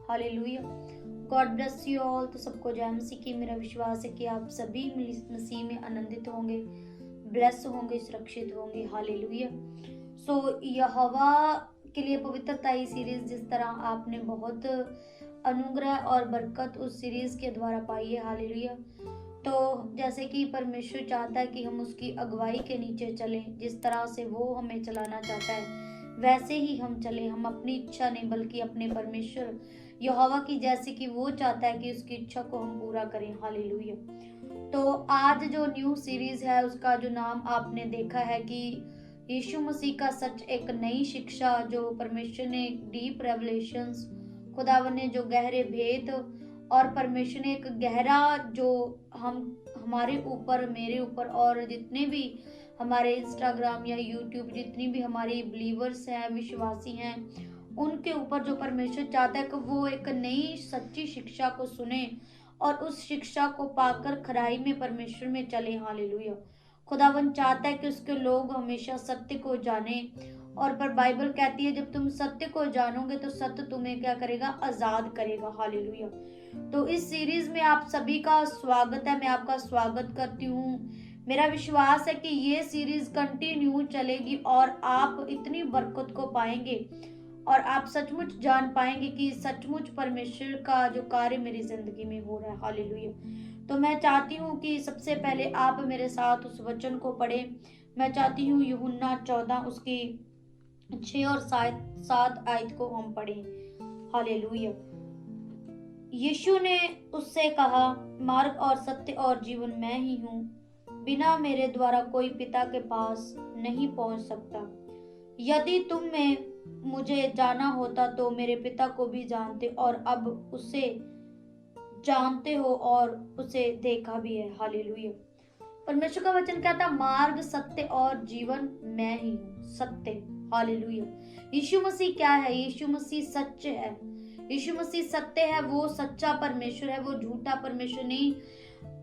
Hallelujah. God bless you all. तो सबको जय मसीह की। मेरा विश्वास है कि आप सभी मसीह में आनंदित होंगे, ब्लेस होंगे, सुरक्षित होंगे। हालेलुया। सो यहोवा के लिए पवित्रता ही सीरीज, जिस तरह आपने बहुत अनुग्रह और बरकत उस सीरीज के द्वारा पाई है। हालेलुया। तो जैसे कि परमेश्वर चाहता है कि हम उसकी अगुवाई के नीचे चलें, जिस तरह से वो हमें चलाना चाहता है वैसे ही हम चलें। हम अपनी इच्छा नहीं बल्कि अपने परमेश्वर यहोवा की जैसे कि वो चाहता है कि उसकी इच्छा को हम पूरा करें। हालेलुया। तो आज जो न्यू सीरीज है उसका जो नाम आपने देखा है कि यीशु मसीह का सच, एक नई शिक्षा, जो परमेश्वर ने डीप रेवलेशंस, खुदावन ने जो गहरे भेद, और परमेश्वर ने एक गहरा जो हमारे ऊपर, मेरे ऊपर और जितने भी हमारे इंस्टाग्राम या यूट्यूब, जितनी भी हमारी बिलीवर्स हैं, विश्वासी हैं, उनके ऊपर जो परमेश्वर चाहता है कि वो एक नई सच्ची शिक्षा को सुने और उस शिक्षा को पाकर खराई में परमेश्वर में चले। हालेलुया। खुदावन चाहता है कि उसके लोग हमेशा सत्य को जाने, और पर बाइबल कहती है जब तुम सत्य को जानोगे तो सत्य तुम्हें क्या करेगा? आजाद करेगा। हालेलुया। तो इस सीरीज में आप सभी का स्वागत है। मैं आपका स्वागत करती हूँ। मेरा विश्वास है कि ये सीरीज कंटिन्यू चलेगी और आप इतनी बरकत को पाएंगे और आप सचमुच जान पाएंगे कि सचमुच परमेश्वर का जो कार्य मेरी जिंदगी में हो रहा है। हालेलुया। तो मैं चाहती हूँ कि सबसे पहले आप मेरे साथ उस वचन को पढ़ें। मैं चाहती हूँ यूहन्ना 14 उसकी 6 और 7 आयत को हम पढ़ें। हालेलुया। यीशु ने उससे कहा, मार्ग और सत्य और जीवन मैं ही हूँ। बिना मेरे द्वारा कोई पिता के पास नहीं पहुंच सकता। यदि तुम में मुझे जाना होता तो मेरे पिता को भी जानते और अब उसे जानते हो और उसे देखा भी है। हालेलुया। परमेश्वर का वचन कहता, मार्ग, सत्य और जीवन मैं ही हूँ। सत्य। हालेलुया। यीशु मसीह क्या है? यीशु मसीह सच्चे है। यीशु मसीह सत्य है। वो सच्चा परमेश्वर है, वो झूठा परमेश्वर नहीं।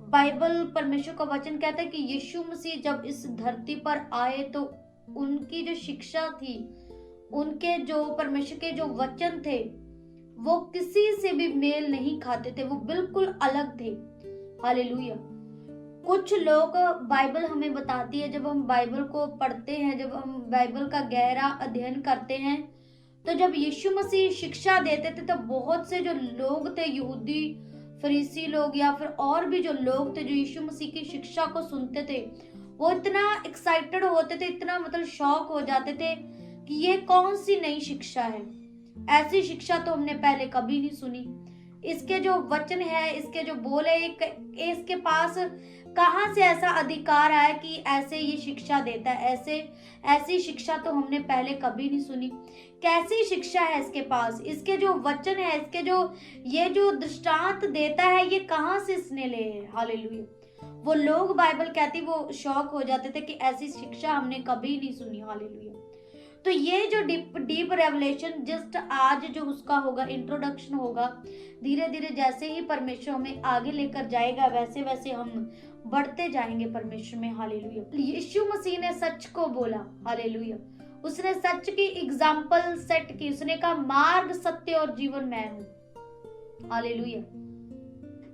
बाइबल, परमेश्वर का वचन कहता है कि यीशु मसीह जब इस धरती पर आए तो उनकी जो शिक्षा थी, उनके जो परमेश्वर के जो वचन थे, वो किसी से भी मेल नहीं खाते थे। वो बिल्कुल अलग थे। हालेलुया। कुछ लोग, बाइबल हमें बताती है, जब हम बाइबल को पढ़ते हैं, जब हम बाइबल का गहरा अध्ययन करते हैं, तो जब यीशु मसीह शिक्षा देते थे तो बहुत से जो लोग थे, यहूदी फरीसी लोग या फिर और भी जो लोग थे जो यीशु मसीह की शिक्षा को सुनते थे, वो इतना एक्साइटेड होते थे, इतना मतलब शौक हो जाते थे कि ये कौन सी नई शिक्षा है, ऐसी शिक्षा तो हमने पहले कभी नहीं सुनी। इसके जो वचन है, इसके जो बोल है, इसके पास कहां से ऐसा अधिकार आया कि ऐसे ये शिक्षा देता है? ऐसी शिक्षा तो हमने पहले कभी नहीं सुनी। कैसी शिक्षा है इसके पास? इसके जो वचन है, इसके जो ये जो दृष्टांत देता है, ये कहां से इसने ले है? हालेलुया। वो लोग, बाइबल कहती, वो शौक हो जाते थे कि ऐसी शिक्षा हमने कभी नहीं सुनी। हालेलुया। तो ये जो डीप रेवलेशन जस्ट आज जो उसका होगा, इंट्रोडक्शन होगा, धीरे धीरे जैसे ही परमेश्वर हमें आगे लेकर जाएगा वैसे वैसे हम बढ़ते जाएंगे परमेश्वर में। हालेलुया। यीशु मसीह ने सच को बोला। हालेलुया। उसने सच की एग्जाम्पल सेट की। उसने कहा, मार्ग, सत्य और जीवन मैं हूं। हालेलुया।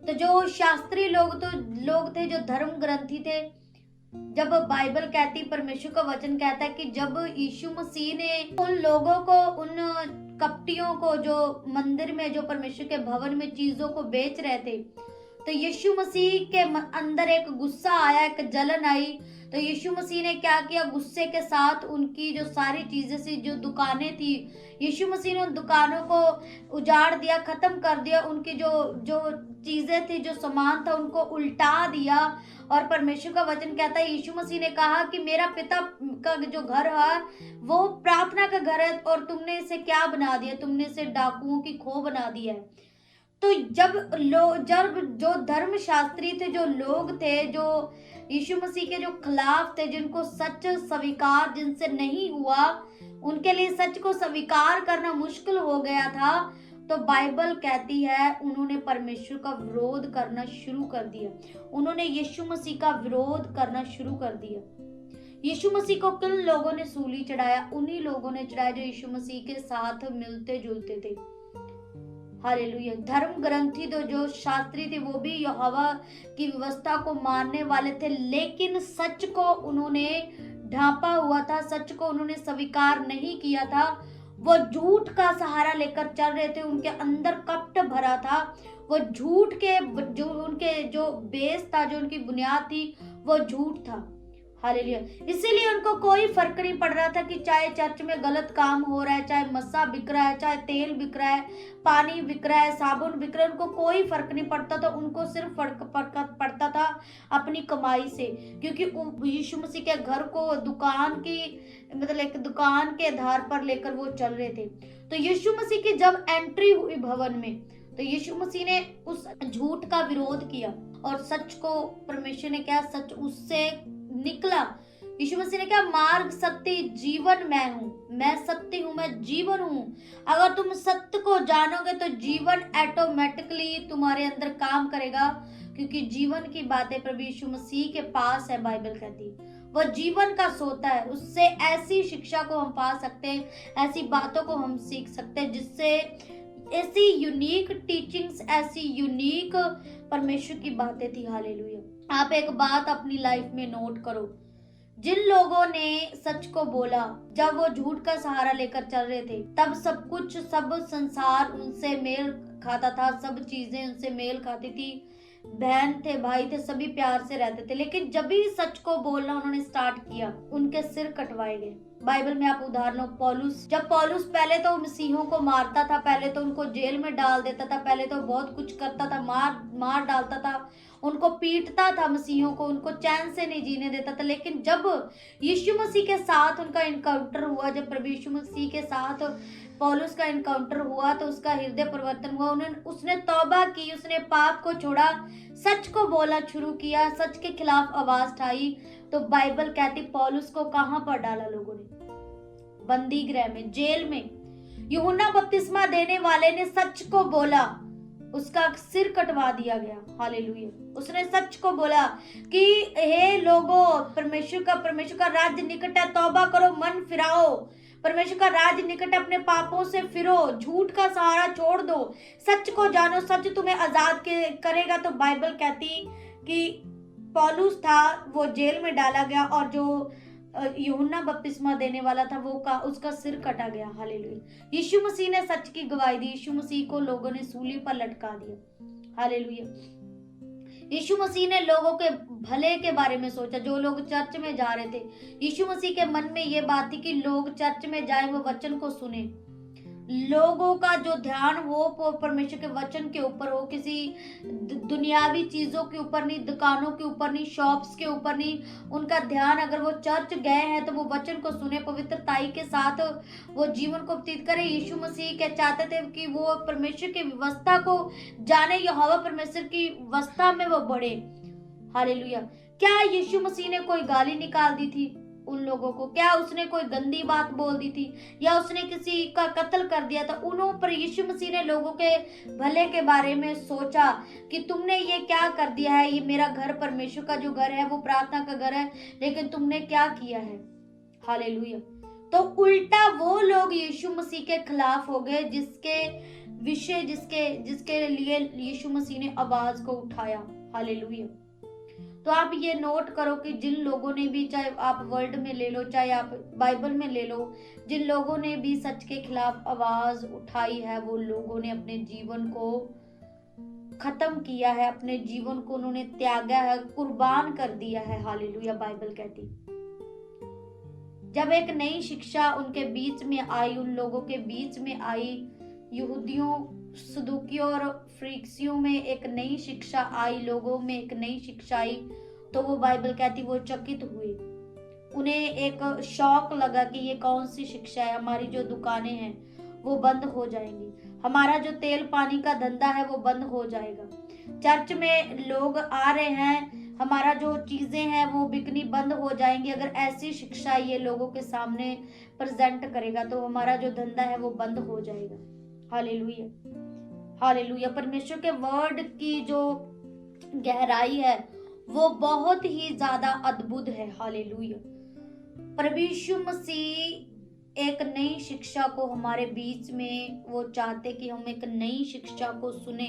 तो जो शास्त्री लोग थे, जो धर्म ग्रंथी थे, जब बाइबल कहती, परमेश्वर का वचन कहता है कि जब यीशु मसीह ने उन लोगों को, उन कपटियों को, जो मंदिर में, जो परमेश्वर के भवन में चीजों को बेच रहे थे, तो यीशु मसीह के अंदर एक गुस्सा आया, एक जलन आई। तो यीशु मसीह ने क्या किया? गुस्से के साथ उनकी जो सारी चीजें सी, जो दुकानें थी, यीशु मसीह ने उन दुकानों को उजाड़ दिया, खत्म कर दिया। उनकी जो जो चीजें थी, जो सामान था, उनको उल्टा दिया। और परमेश्वर का वचन कहता है, यीशु मसीह ने कहा कि मेरा पिता का जो घर है वो प्रार्थना का घर है और तुमने इसे क्या बना दिया? तुमने इसे डाकुओं की खो बना दिया है। तो जब जो धर्म शास्त्री थे, जो लोग थे, जो यीशु मसीह के जो खिलाफ थे, जिनको सच स्वीकार, जिनसे नहीं हुआ, उनके लिए सच को स्वीकार करना मुश्किल हो गया था, तो बाइबल कहती है उन्होंने परमेश्वर का विरोध करना शुरू कर दिया। उन्होंने यीशु मसीह का विरोध करना शुरू कर दिया। यीशु मसीह को किन लोगों ने सूली चढ़ाया? उन्हीं लोगों ने चढ़ाया जो यीशु मसीह के साथ मिलते जुलते थे। हालेलुया। धर्म ग्रंथी तो जो शास्त्री थे वो भी यहोवा की व्यवस्था को मानने वाले थे, लेकिन सच को उन्होंने ढांपा हुआ था, सच को उन्होंने स्वीकार नहीं किया था। वो झूठ का सहारा लेकर चल रहे थे, उनके अंदर कपट भरा था। वो झूठ के जो उनके जो बेस था, जो उनकी बुनियाद थी, वो झूठ था। हालेलुया। इसीलिए उनको कोई फर्क नहीं पड़ रहा था कि चाहे चर्च में गलत काम हो रहा है, चाहे मस्सा बिक रहा है, चाहे तेल बिक रहा है, पानी बिक रहा है, साबुन बिक रहा है, उनको कोई फर्क नहीं पड़ता था। उनको सिर्फ फर्क पड़ता था अपनी कमाई से, क्योंकि यीशु मसीह के घर को दुकान की मतलब एक दुकान के आधार पर लेकर वो चल रहे थे। तो यीशु मसीह की जब एंट्री हुई भवन में, तो यीशु मसीह ने उस झूठ का विरोध किया और सच को परमेश्वर ने क्या, सच उससे निकला। यीशु मसीह ने क्या, मार्ग सत्य जीवन मैं हूँ, मैं सत्य हूँ, मैं जीवन हूँ। अगर तुम सत्य को जानोगे तो जीवन ऑटोमेटिकली तुम्हारे अंदर काम करेगा, क्योंकि जीवन की बातें प्रभु यीशु मसीह के पास है। बाइबल कहती वह जीवन का सोता है, उससे ऐसी शिक्षा को हम पा सकते हैं, ऐसी बातों को हम सीख सकते हैं, जिससे ऐसी यूनिक टीचिंग्स, ऐसी यूनिक परमेश्वर की बातें थी। हालेलुया। आप एक बात अपनी लाइफ में नोट करो, जिन लोगों ने सच को बोला, जब वो झूठ का सहारा लेकर चल रहे थे, तब सब कुछ, सब संसार उनसे मेल खाता था, सब चीजें उनसे मेल खाती थी, बहन थे, भाई थे, सभी प्यार से रहते थे। लेकिन जब भी सच को बोलना उन्होंने स्टार्ट किया, उनके सिर कटवाए गए। बाइबल में आप उदाहरण, पौलुस, जब पौलुस पहले तो मसीहों को मारता था, पहले तो उनको जेल में डाल देता था, पहले तो बहुत कुछ करता था, मार डालता था, उनको पीटता था मसीहों को, उनको चैन से नहीं जीने देता था। लेकिन जब यीशु मसीह के साथ उनका इनकाउंटर हुआ, जब प्रभु यीशु मसीह के साथ पौलुस का इनकाउंटर हुआ, तो उसका हृदय परिवर्तन हुआ। उसने तौबा की, उसने पाप को छोड़ा, सच को बोलना शुरू किया, सच के खिलाफ आवाज उठाई। तो बाइबल कहती पौलुस को कहां पर डाला लोगों ने? बंदी गृह में, जेल में। यूहन्ना बपतिस्मा देने वाले ने सच को बोला, उसका सिर कटवा दिया गया। हालेलुया। उसने सच को बोला कि हे लोगों, परमेश्वर का राज्य निकट है, तौबा करो, मन फिराओ, परमेश्वर का राज्य निकट, अपने पापों से फिरो, झूठ का सहारा छोड़ दो, सच को जानो, सच तुम्हें आजाद करेगा। तो बाइबल कहती कि पौलुस था, वो जेल में डाला गया, और जो यूहन्ना बपतिस्मा देने वाला था उसका सिर कटा गया। हालेलुया। यीशु मसीह ने सच की गवाही दी, यीशु मसीह को लोगों ने सूली पर लटका दिया। हालेलुया। यीशु मसीह ने लोगों के भले के बारे में सोचा, जो लोग चर्च में जा रहे थे। यीशु मसीह के मन में ये बात थी कि लोग चर्च में जाए, वो वचन को सुने, लोगों का जो ध्यान हो वो परमेश्वर के वचन के ऊपर हो, किसी दुनियावी चीजों के ऊपर नहीं, दुकानों के ऊपर नहीं, शॉप्स के ऊपर नहीं। उनका ध्यान, अगर वो चर्च गए हैं तो वो वचन को सुने, पवित्रताई के साथ वो जीवन को व्यतीत करे। यीशु मसीह क्या चाहते थे कि वो परमेश्वर की व्यवस्था को जाने, यहोवा परमेश्वर की व्यवस्था में वो बढ़े। हालेलुया। क्या यीशु मसीह ने कोई गाली निकाल दी थी उन लोगों को? क्या उसने कोई गंदी बात बोल दी थी, या उसने किसी का कत्ल कर दिया था? उन्हों पर यीशु मसीह ने लोगों के भले के बारे में सोचा कि तुमने ये क्या कर दिया है, ये मेरा घर, परमेश्वर का जो घर है वो प्रार्थना का घर है, लेकिन तुमने क्या किया है। हालेलुया। तो उल्टा वो लोग यीशु मसीह के खिलाफ हो गए, जिसके विषय जिसके लिए यीशु मसीह ने आवाज को उठाया। हालेलुया। तो आप ये नोट करो कि जिन लोगों ने भी, चाहे आप वर्ल्ड में ले लो, चाहे आप बाइबल में ले लो, जिन लोगों ने भी सच के खिलाफ आवाज उठाई है, वो लोगों ने अपने जीवन को खत्म किया है, अपने जीवन को उन्होंने त्यागा है, कुर्बान कर दिया है। हालेलुया। बाइबल कहती जब एक नई शिक्षा उनके बीच में आई, उन लोगों के बीच में आई, यहूदियों, सदूकियों और फरीसियों में एक नई शिक्षा आई, लोगों में एक नई शिक्षा आई, तो वो बाइबल कहती वो चकित हुए। उन्हें एक शौक लगा कि ये कौन सी शिक्षा है, हमारी जो दुकानें हैं वो बंद हो जाएंगी, हमारा जो तेल पानी का धंधा है वो बंद हो जाएगा, चर्च में लोग आ रहे हैं, हमारा जो चीजें हैं वो बिकनी बंद हो जाएंगी। अगर ऐसी शिक्षा ये लोगों के सामने प्रेजेंट करेगा तो हमारा जो धंधा है वो बंद हो जाएगा। हालेलुया। हालेलुया। परमेश्वर के वर्ड की जो गहराई है वो बहुत ही ज्यादा अद्भुत है। हालेलुया। प्रभु यीशु मसीह एक नई शिक्षा को हमारे बीच में वो चाहते कि हम एक नई शिक्षा को सुने,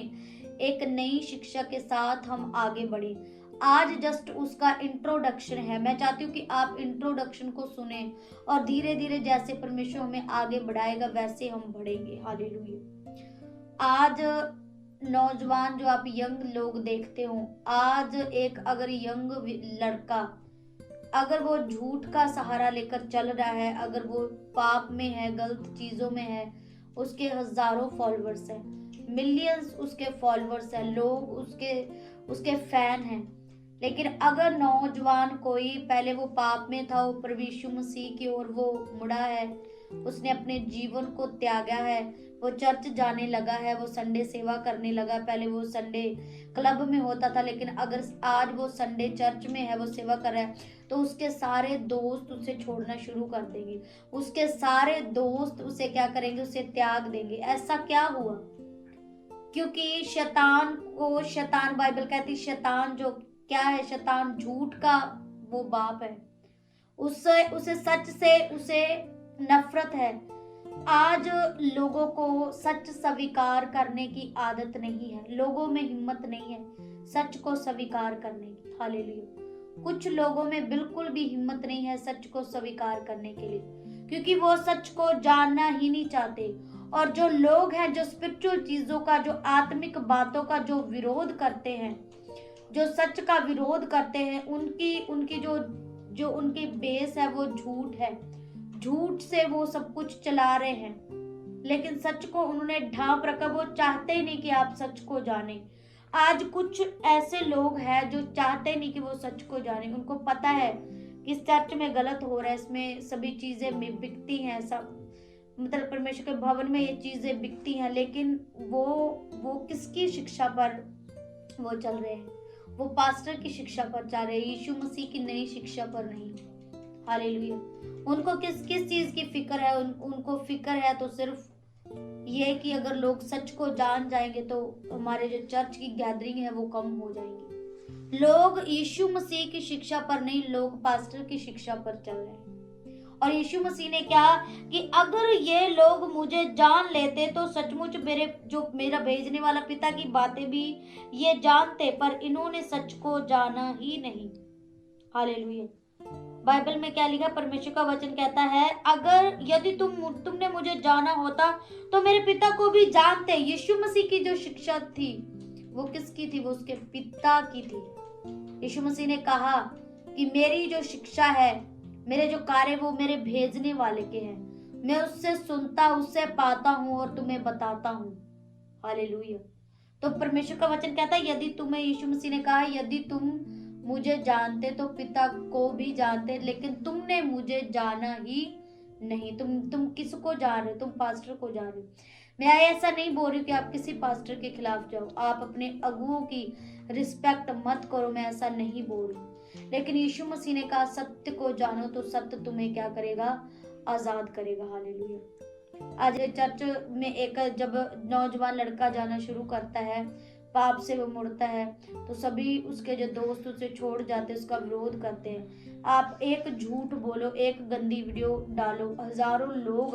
एक नई शिक्षा के साथ हम आगे बढ़े। आज जस्ट उसका इंट्रोडक्शन है। मैं चाहती हूँ कि आप इंट्रोडक्शन को सुने और धीरे धीरे जैसे परमेश्वर हमें आगे बढ़ाएगा वैसे हम बढ़ेंगे। हालेलुया। आज नौजवान जो आप यंग लोग देखते हो, आज एक अगर यंग लड़का अगर वो झूठ का सहारा लेकर चल रहा है, अगर वो पाप में है, गलत चीजों में है, उसके हजारों फॉलोअर्स हैं, मिलियंस उसके फॉलोअर्स हैं, लोग उसके उसके फैन हैं। लेकिन अगर नौजवान कोई पहले वो पाप में था, वो प्रभु यीशु मसीह की ओर वो मुड़ा है, उसने अपने जीवन को त्यागा है, वो चर्च जाने लगा है, वो संडे सेवा करने लगा। पहले वो संडे क्लब में होता था, लेकिन अगर आज वो संडे चर्च में है, वो सेवा कर रहा है, तो उसके सारे दोस्त उसे छोड़ना शुरू कर देंगे, उसके सारे दोस्त उसे क्या करेंगे, उसे त्याग देंगे। ऐसा क्या हुआ? क्योंकि शैतान बाइबल कहती शैतान जो क्या है, शैतान झूठ का वो बाप है, उसे सच से उसे नफरत है। आज लोगों को सच स्वीकार करने की आदत नहीं है, लोगों में हिम्मत नहीं है सच को स्वीकार करने की। हालेलुया। कुछ लोगों में बिल्कुल भी हिम्मत नहीं है सच को स्वीकार करने के लिए, क्योंकि वो सच को जानना ही नहीं चाहते। और जो लोग हैं जो स्पिरिचुअल चीजों का, जो आत्मिक बातों का जो विरोध करते हैं, जो सच का विरोध करते हैं, उनकी जो उनकी बेस है वो झूठ है। झूठ से वो सब कुछ चला रहे हैं, लेकिन सच को उन्होंने ढांप रखा। वो चाहते ही नहीं कि आप सच को जाने। आज कुछ ऐसे लोग हैं जो चाहते नहीं कि वो सच को जाने। उनको पता है कि इस चर्च में गलत हो रहा है, इसमें सभी चीजें बिकती हैं, सब मतलब परमेश्वर के भवन में ये चीजें बिकती हैं, लेकिन वो किसकी शिक्षा पर वो चल रहे हैं? वो पास्टर की शिक्षा पर चल रहे हैं, यीशु मसीह की नई शिक्षा पर नहीं। हालेलुया। उनको किस किस चीज की फिक्र है? उनको फिक्र है तो सिर्फ ये कि अगर लोग सच को जान जाएंगे तो हमारे जो चर्च की गैदरिंग है वो कम हो जाएंगी। लोग यीशु मसीह की शिक्षा पर नहीं, लोग पास्टर की शिक्षा पर चल रहे हैं। और यीशु मसीह ने क्या कि अगर ये लोग मुझे जान लेते तो सचमुच मेरा भेजने वाला पिता की बातें भी ये जानते, पर इन्होंने सच को जाना ही नहीं। हालेलुया। बाइबल में क्या लिखा? परमेश्वर का वचन कहता है, अगर यदि तुमने मुझे जाना होता तो मेरे पिता को भी जानते। यीशु मसीह की जो शिक्षा थी वो किसकी थी? वो उसके पिता की थी। यीशु मसीह ने कहा कि मेरी जो शिक्षा है, मेरे जो कार्य वो मेरे भेजने वाले के हैं। मैं उससे सुनता, उससे पाता हूं और तुम्हें बताता हूं। हालेलुया। तो परमेश्वर का वचन कहता है, यदि तुम्हें, यीशु मसीह ने कहा, यदि तुम मुझे जानते तो पिता को भी जानते, लेकिन तुमने मुझे जाना ही नहीं। तुम किसको जान रहे हो? तुम पास्टर को जान रहे हो। मैं ऐसा नहीं बोल रही कि आप किसी पास्टर के खिलाफ जाओ, आप अपने अगुओं की रिस्पेक्ट मत करो, मैं ऐसा नहीं बोल रही। लेकिन यीशु मसीह ने कहा सत्य को जानो तो सत्य तुम्हें क्या करेगा? आजाद करेगा। हालेलुया। आज चर्च में एक जब नौजवान लड़का जाना शुरू करता है, पाप से वो मुड़ता है, तो सभी उसके जो दोस्त उसे छोड़ जाते, उसका विरोध करते हैं। आप एक झूठ बोलो, एक गंदी वीडियो डालो, हजारों लोग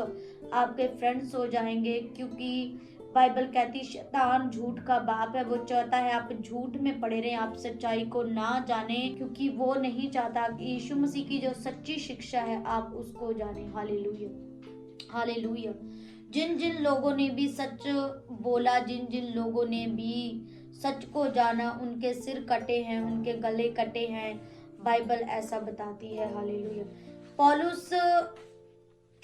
आपके फ्रेंड्स हो जाएंगे, क्योंकि बाइबल कहती शैतान झूठ का बाप है। वो चाहता है आप झूठ में पड़े रहें, आप सच्चाई को ना जाने, क्योंकि वो नहीं चाहता कि यीशु मसीह की जो सच्ची शिक्षा है आप उसको जाने। हालेलुया। हालेलुया। जिन जिन लोगों ने भी सच बोला, जिन जिन लोगों ने भी सच को जाना, उनके सिर कटे हैं, उनके गले कटे हैं। बाइबल ऐसा बताती है। हालेलुया। पौलुस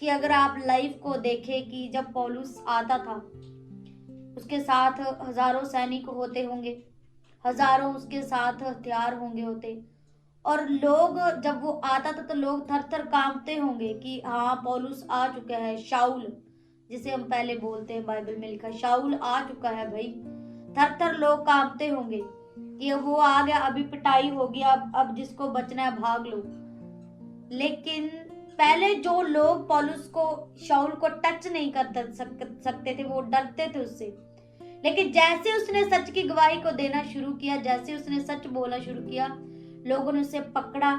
की अगर आप लाइफ को देखें कि जब पौलुस आता था, उसके साथ हजारों सैनिक होते होंगे, हजारों उसके साथ हथियार होंगे होते, और लोग जब वो आता था तो लोग थर थर कांपते होंगे कि हाँ पौलुस आ चुका है। शाऊल जिसे हम पहले बोलते हैं, बाइबल में लिखा शाऊल आ चुका है भाई। थर थर लोग कांपते होंगे कि वो आ गया, अभी पिटाई होगी, अब जिसको बचना है भाग लो। लेकिन पहले जो लोग पौलुस को, शाऊल को टच नहीं कर सकते थे, वो डरते थे उससे। लेकिन जैसे उसने सच की गवाही को देना शुरू किया, जैसे उसने सच बोलना शुरू किया, लोगों ने उसे पकड़ा,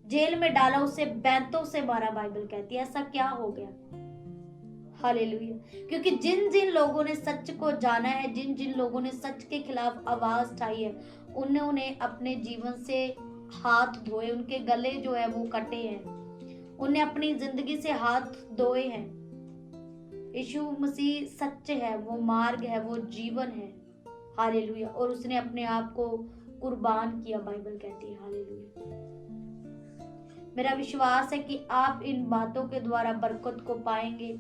जेल में डाला, उसे बैंतों से मारा। बाइबल कहती है ऐसा क्या हो गया? हालेलुया। क्योंकि जिन जिन लोगों ने सच को जाना है, जिन जिन लोगों ने सच के खिलाफ आवाज उठाई है, उन्होंने अपने जीवन से हाथ धोए, उनके गले जो है वो कटे हैं, उन्हें अपनी जिंदगी से हाथ धोए हैं। यीशु मसीह सच्चे है, वो मार्ग है, वो जीवन है। हालेलुया। और उसने अपने आप को कुर्बान किया, बाइबल कहती है। हालेलुया। मेरा विश्वास है कि आप इन बातों के द्वारा बरकत को पाएंगे।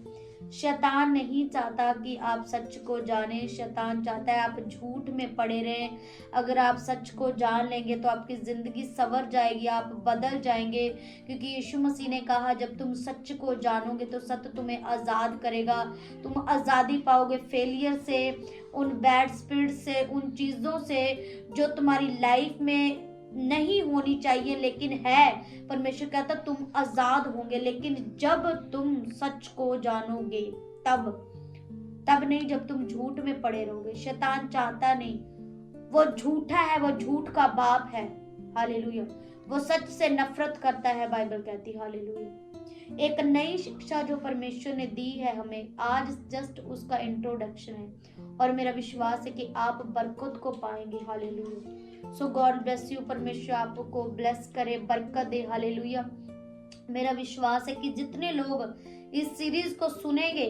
शैतान नहीं चाहता कि आप सच को जानें, शैतान चाहता है आप झूठ में पड़े रहें। अगर आप सच को जान लेंगे तो आपकी जिंदगी संवर जाएगी, आप बदल जाएंगे। क्योंकि यीशु मसीह ने कहा जब तुम सच को जानोगे तो सत्य तुम्हें आज़ाद करेगा। तुम आज़ादी पाओगे फेलियर से, उन बैड स्पिरिट से, उन चीज़ों से जो तुम्हारी लाइफ में नहीं होनी चाहिए लेकिन है। परमेश्वर कहता तुम आजाद होंगे, लेकिन जब तुम सच को जानोगे तब नहीं जब तुम झूठ में पड़े रहोगे। शैतान चाहता नहीं, वो झूठा है, वो झूठ का बाप है। हालेलुया। वो सच से नफरत करता है, बाइबल कहती है। हालेलुया। एक नई शिक्षा जो परमेश्वर ने दी है हमें, आज जस्ट उसका इंट्रोडक्शन है और मेरा विश्वास है कि आप बरकत को पाएंगे। Hallelujah. So God bless you. परमेश्वर आपको ब्लेस करे, बरकत दे। हालेलुया। मेरा विश्वास है कि जितने लोग इस सीरीज को सुनेंगे,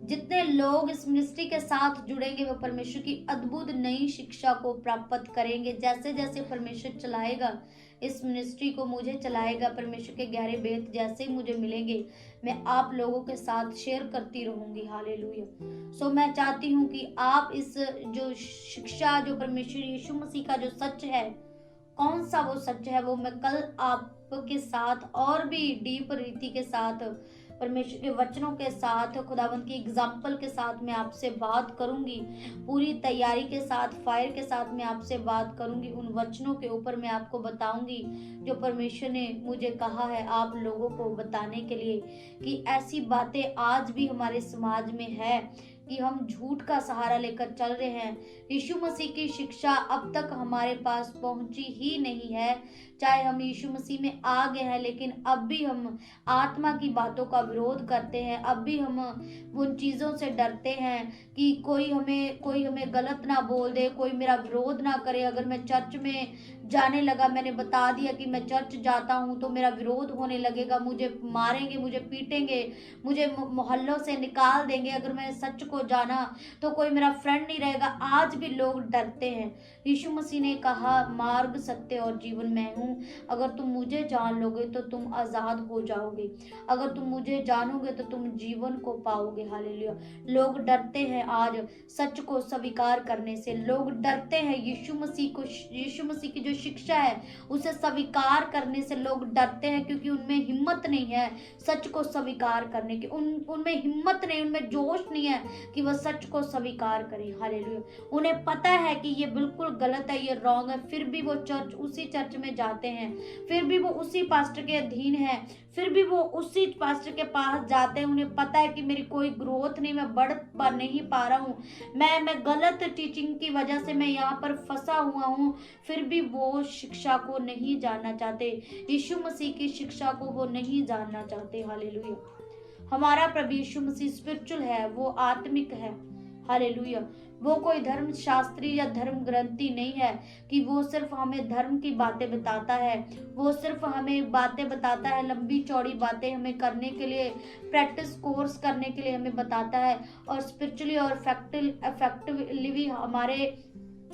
जितने लोग इस मिनिस्ट्री के साथ जुड़ेंगे, वो परमेश्वर की अद्भुत नई शिक्षा को प्राप्त करेंगे। जैसे जैसे परमेश्वर चलाएगा इस मिनिस्ट्री को, मुझे चलाएगा, परमेश्वर के गहरे भेद जैसे ही मुझे मिलेंगे मैं आप लोगों के साथ शेयर करती रहूंगी। हालेलुया। सो मैं चाहती हूँ कि आप इस जो शिक्षा, जो परमेश्वर यीशु मसीह का जो सच है, कौन सा वो सच है, वो मैं कल आपके साथ और भी डीप रीति के साथ, परमेश्वर के वचनों के साथ, खुदावंत की एग्जाम्पल के साथ मैं आपसे बात करूंगी। पूरी तैयारी के साथ, फायर के साथ मैं आपसे बात करूंगी। उन वचनों के ऊपर मैं आपको बताऊंगी जो परमेश्वर ने मुझे कहा है आप लोगों को बताने के लिए, कि ऐसी बातें आज भी हमारे समाज में है कि हम झूठ का सहारा लेकर चल रहे हैं। यीशु मसीह की शिक्षा अब तक हमारे पास पहुंची ही नहीं है। चाहे हम यीशु मसीह में आ गए हैं, लेकिन अब भी हम आत्मा की बातों का विरोध करते हैं। अब भी हम उन चीज़ों से डरते हैं कि कोई हमें गलत ना बोल दे, कोई मेरा विरोध ना करे। अगर मैं चर्च में जाने लगा, मैंने बता दिया कि मैं चर्च जाता हूँ, तो मेरा विरोध होने लगेगा, मुझे मारेंगे, मुझे पीटेंगे, मुझे मोहल्लों से निकाल देंगे। अगर मैं सच को जाना तो कोई मेरा फ्रेंड नहीं रहेगा। आज भी लोग डरते हैं। यीशु मसीह ने कहा मार्ग, सत्य और जीवन मैं हूँ। अगर तुम मुझे जान लोगे तो तुम आजाद हो जाओगे। अगर तुम मुझे जानोगे तो तुम जीवन को पाओगे। हालेलुया। लोग डरते हैं आज सच को स्वीकार करने से। लोग डरते हैं यीशु मसीह की जो शिक्षा है उसे स्वीकार करने से। लोग डरते हैं क्योंकि उनमें हिम्मत नहीं है सच को स्वीकार करने की। उनमें हिम्मत नहीं, उनमें जोश नहीं है कि वह सच को स्वीकार करें। हालेलुया। उन्हें पता है कि ये बिल्कुल गलत है, ये रॉन्ग है, फिर भी वो उसी चर्च में जाते हैं, फिर भी वो उसी पास्टर के अधीन है, फिर भी वो उसी पास्टर के पास जाते हैं। उन्हें पता है कि मेरी कोई ग्रोथ नहीं, मैं बढ़ नहीं पा रहा हूँ, मैं गलत टीचिंग की वजह से मैं यहाँ पर फंसा हुआ हूँ, फिर भी वो शिक्षा को नहीं जानना चाहते। यीशु मसीह की शिक्षा को वो नहीं जानना चाहते। हालेलुया। हमारा प्रभु यीशु मसीह स्पिरिचुअल है, वो आत्मिक है। हालेलुया। वो कोई धर्म शास्त्री या धर्म ग्रंथी नहीं है कि वो सिर्फ हमें धर्म की बातें बताता है, वो सिर्फ हमें बातें बताता है, लंबी चौड़ी बातें हमें करने के लिए, प्रैक्टिस कोर्स करने के लिए हमें बताता है, और स्पिरिचुअली और इफेक्टिवली हमारे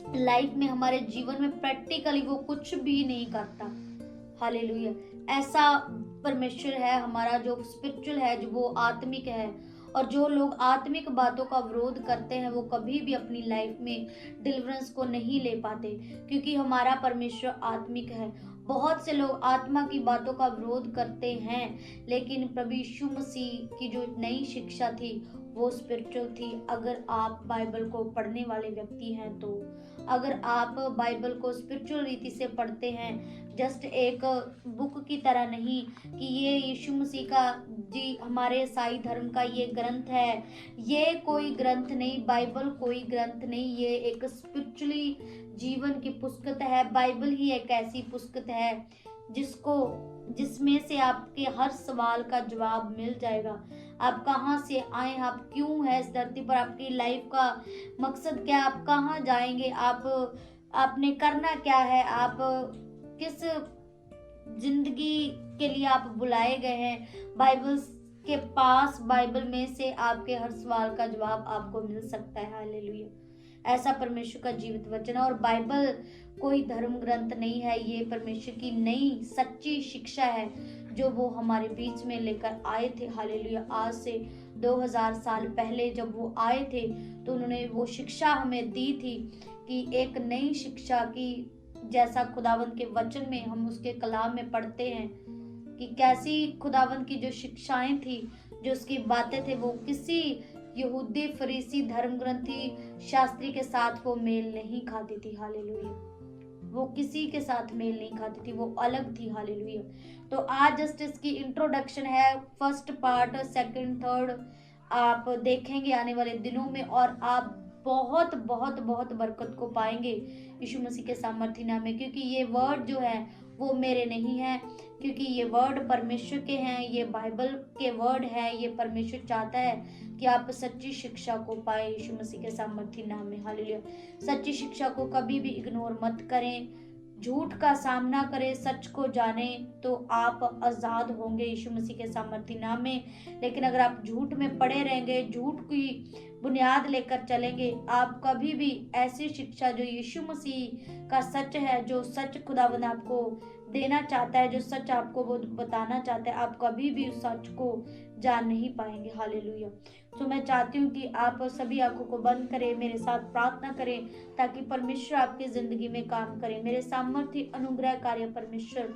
लाइफ में, हमारे जीवन में प्रैक्टिकली वो कुछ भी नहीं करता। हालेलुया। ऐसा परमेश्वर है हमारा जो स्पिरिचुअल है, जो वो आत्मिक है। और जो लोग आत्मिक बातों का विरोध करते हैं वो कभी भी अपनी लाइफ में डिलीवरेंस को नहीं ले पाते, क्योंकि हमारा परमेश्वर आत्मिक है। बहुत से लोग आत्मा की बातों का विरोध करते हैं, लेकिन प्रभु यीशु मसीह की जो नई शिक्षा थी वो स्पिरिचुअल थी। अगर आप बाइबल को पढ़ने वाले व्यक्ति हैं तो, अगर आप बाइबल को स्पिरिचुअल रीति से पढ़ते हैं, जस्ट एक बुक की तरह नहीं कि ये यीशु मसीह का जी हमारे ईसाई धर्म का ये ग्रंथ है, ये कोई ग्रंथ नहीं, बाइबल कोई ग्रंथ नहीं, ये एक स्पिरिचुअली जीवन की पुस्तक है। बाइबल ही एक ऐसी पुस्तक है जिसमें से आपके हर सवाल का जवाब मिल जाएगा। आप कहाँ से आए, आप क्यों है इस धरती पर, आपकी लाइफ का मकसद क्या है, आप कहाँ जाएंगे, आपने करना क्या है, आप किस जिंदगी के लिए आप बुलाए गए हैं। बाइबल में से आपके हर सवाल का जवाब आपको मिल सकता है। हालेलुया। ऐसा परमेश्वर का जीवित वचन है। और बाइबल कोई धर्म ग्रंथ नहीं है, ये परमेश्वर की नई सच्ची शिक्षा है जो वो हमारे बीच में लेकर आए थे। हालेलुया। आज से 2000 साल पहले जब वो आए थे तो उन्होंने वो शिक्षा हमें दी थी कि एक नई शिक्षा की, जैसा खुदावंद के वचन में हम उसके कलाम में पढ़ते हैं कि कैसी खुदावंद की जो शिक्षाएं थी, जो उसकी बातें थे, वो किसी यहूदी फरीसी धर्म ग्रंथी शास्त्री के साथ वो मेल नहीं खाती थी। हालेलुया। वो किसी के साथ मेल नहीं खाती थी, वो अलग थी। हालेलुया। तो आज जस्ट इसकी इंट्रोडक्शन है, फर्स्ट पार्ट, सेकंड, थर्ड आप देखेंगे आने वाले दिनों में, और आप बहुत बहुत बहुत बरकत को पाएंगे यीशु मसीह के सामर्थ्य नाम में। क्योंकि ये वर्ड जो है वो मेरे नहीं है, क्योंकि ये वर्ड परमेश्वर के हैं, ये बाइबल के वर्ड है। ये परमेश्वर चाहता है कि आप सच्ची शिक्षा को पाए यीशु मसीह के सामर्थ्य नाम में। हालेलुया। सच्ची शिक्षा को कभी भी इग्नोर मत करें, झूठ का सामना करें, सच को जाने तो आप आजाद होंगे यीशु मसीह के सामर्थ्य नाम में। लेकिन अगर आप झूठ में पड़े रहेंगे, झूठ की बुनियाद लेकर चलेंगे, आप कभी भी ऐसी शिक्षा जो यीशु मसीह का सच है, जो सच खुदावंद आपको देना चाहता है, जो सच आपको वो बताना चाहता है, आप कभी भी उस सच को जान नहीं पाएंगे। हालेलुया। तो मैं चाहती हूँ कि आप सभी आंखों को बंद करें, मेरे साथ प्रार्थना करें ताकि परमेश्वर आपकी जिंदगी में काम करे। मेरे सामर्थ्य अनुग्रह कार्य परमेश्वर,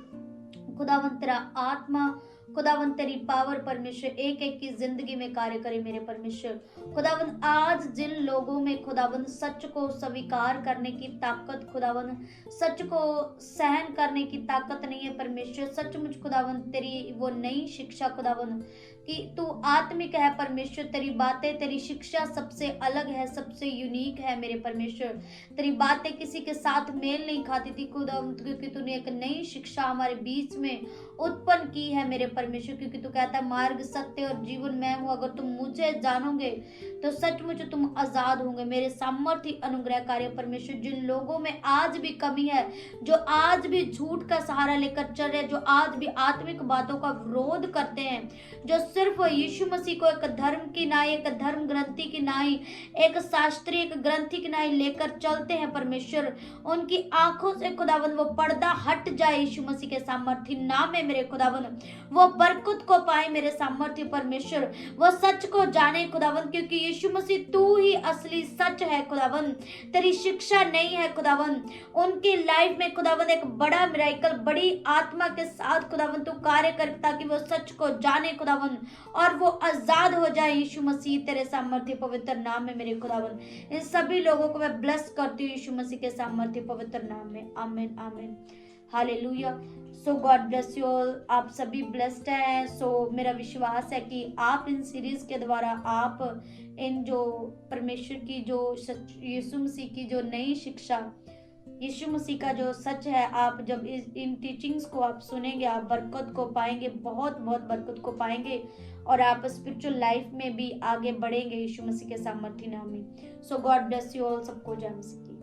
खुदावंत तेरा आत्मा, खुदावंत तेरी पावर परमेश्वर एक एक की जिंदगी में कार्य करे। मेरे परमेश्वर खुदावंत, आज जिन लोगों में खुदावंत सच को स्वीकार करने की ताकत, खुदावंत सच को सहन करने की ताकत नहीं है परमेश्वर, सचमुच खुदावंत तेरी वो नई शिक्षा खुदावंत कि तू आत्मिक है परमेश्वर, तेरी बातें, तेरी शिक्षा सबसे अलग है, सबसे यूनिक है। मेरे परमेश्वर तेरी बातें किसी के साथ मेल नहीं खाती थी खुदावंत, क्योंकि तूने एक नई शिक्षा हमारे बीच में उत्पन्न की है मेरे परमेश्वर। क्योंकि तू कहता है मार्ग, सत्य और जीवन मैं हूँ, अगर तुम मुझे जानोगे तो सचमुच तुम आजाद होंगे। मेरे सामर्थ्य अनुग्रह कार्य परमेश्वर, जिन लोगों में आज भी कमी है, जो आज भी झूठ का सहारा लेकर चल रहे हैं, जो आज भी आत्मिक बातों का विरोध करते हैं, जो सिर्फ यीशु मसीह को एक धर्म की नाई, एक धर्म ग्रंथि की नाई, एक शास्त्रीय, एक ग्रंथि की नाई लेकर चलते हैं परमेश्वर, उनकी आंखों से खुदावंद वो पर्दा हट जाए यीशु मसीह के सामर्थ्य नाम में। मेरे खुदावंद वो बरकत को पाए मेरे सामर्थ्य परमेश्वर, वो सच को जाने खुदावंद, क्योंकि यीशु मसीह तू ही असली सच है खुदावंद, तेरी शिक्षा नहीं है खुदावंद। उनकी लाइफ में खुदावंद एक बड़ा मिराकल, बड़ी आत्मा के साथ खुदावंद तू कार्य कर, ताकि वो सच को जाने खुदावंद और वो आजाद हो जाए यीशु मसीह तेरे सामर्थ्य पवित्र नाम में। मेरे खुदावंद इन सभी लोगों को मैं ब्लेस करती हूँ यीशु मसीह के सामर्थ्य पवित्र नाम में। आमीन आमीन। Hallelujah. So God bless you all. आप सभी ब्लेस्ड हैं। सो मेरा विश्वास है कि आप इन सीरीज के द्वारा आप इन जो परमेश्वर की जो यीशु मसीह की जो नई शिक्षा, यीशु मसीह का जो सच है, आप जब इन टीचिंग्स को आप सुनेंगे, आप बरकत को पाएंगे, बहुत बहुत बरकत को पाएंगे, और आप स्पिरिचुअल लाइफ में भी आगे बढ़ेंगे यीशु मसीह के सामर्थ्य नाम में। सो गॉड ब्लेस यू ऑल। सबको जय मसीह।